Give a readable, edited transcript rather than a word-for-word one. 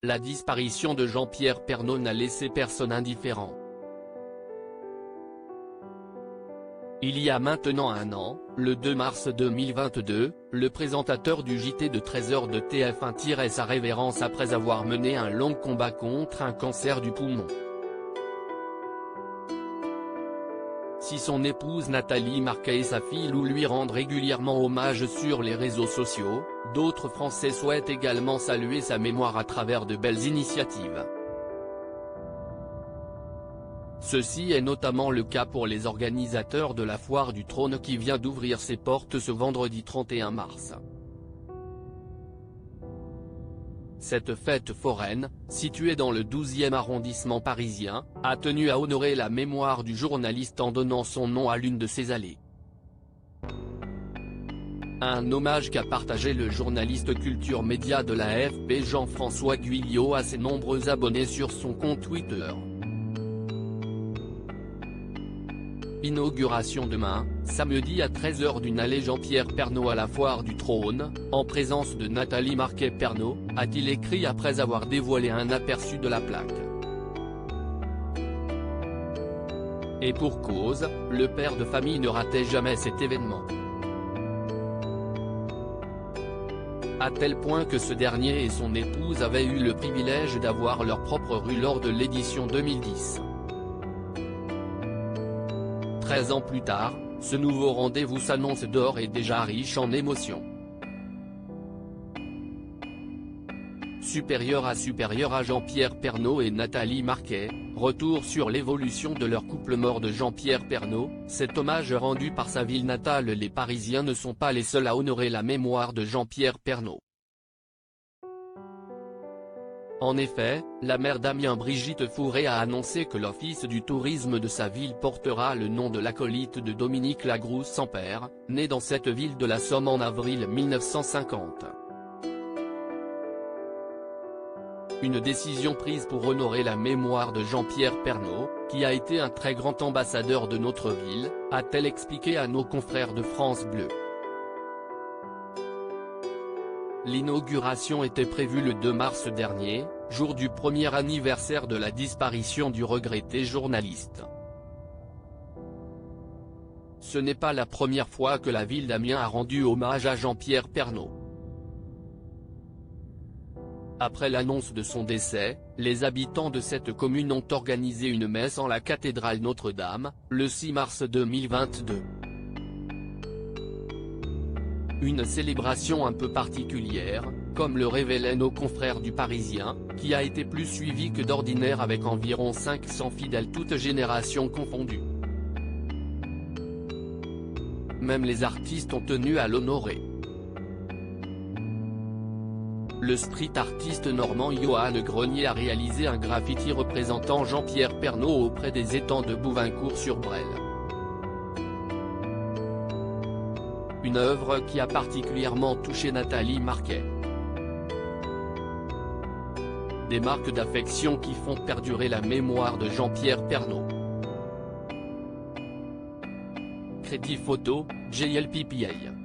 La disparition de Jean-Pierre Pernaut n'a laissé personne indifférent. Il y a maintenant un an, le 2 mars 2022, le présentateur du JT de 13h de TF1 tirait sa révérence après avoir mené un long combat contre un cancer du poumon. Si son épouse Nathalie Marquet et sa fille Lou lui rendent régulièrement hommage sur les réseaux sociaux, d'autres Français souhaitent également saluer sa mémoire à travers de belles initiatives. Ceci est notamment le cas pour les organisateurs de la Foire du Trône qui vient d'ouvrir ses portes ce vendredi 31 mars. Cette fête foraine, située dans le 12e arrondissement parisien, a tenu à honorer la mémoire du journaliste en donnant son nom à l'une de ses allées. Un hommage qu'a partagé le journaliste culture média de la AFP Jean-François Guyot à ses nombreux abonnés sur son compte Twitter. Inauguration demain, samedi à 13h d'une allée Jean-Pierre Pernaut à la Foire du Trône, en présence de Nathalie Marquet-Pernaut, a-t-il écrit après avoir dévoilé un aperçu de la plaque. Et pour cause, le père de famille ne ratait jamais cet événement. À tel point que ce dernier et son épouse avaient eu le privilège d'avoir leur propre rue lors de l'édition 2010. 13 ans plus tard, ce nouveau rendez-vous s'annonce d'ores et déjà riche en émotions. Supérieur à Jean-Pierre Pernaut et Nathalie Marquet, retour sur l'évolution de leur couple mort de Jean-Pierre Pernaut, cet hommage rendu par sa ville natale. Les Parisiens ne sont pas les seuls à honorer la mémoire de Jean-Pierre Pernaut. En effet, la maire d'Amiens Brigitte Fourré a annoncé que l'office du tourisme de sa ville portera le nom de l'acolyte de Dominique Lagrousse-Sampère, né dans cette ville de la Somme en avril 1950. Une décision prise pour honorer la mémoire de Jean-Pierre Pernaut, qui a été un très grand ambassadeur de notre ville, a-t-elle expliqué à nos confrères de France Bleu. L'inauguration était prévue le 2 mars dernier, jour du premier anniversaire de la disparition du regretté journaliste. Ce n'est pas la première fois que la ville d'Amiens a rendu hommage à Jean-Pierre Pernaut. Après l'annonce de son décès, les habitants de cette commune ont organisé une messe en la cathédrale Notre-Dame, le 6 mars 2022. Une célébration un peu particulière, comme le révélaient nos confrères du Parisien, qui a été plus suivie que d'ordinaire avec environ 500 fidèles toutes générations confondues. Même les artistes ont tenu à l'honorer. Le street artiste normand Johan Grenier a réalisé un graffiti représentant Jean-Pierre Pernaut auprès des étangs de Bouvincourt-sur-Brel. Une œuvre qui a particulièrement touché Nathalie Marquet. Des marques d'affection qui font perdurer la mémoire de Jean-Pierre Pernaut. Crédit photo, JLPPA.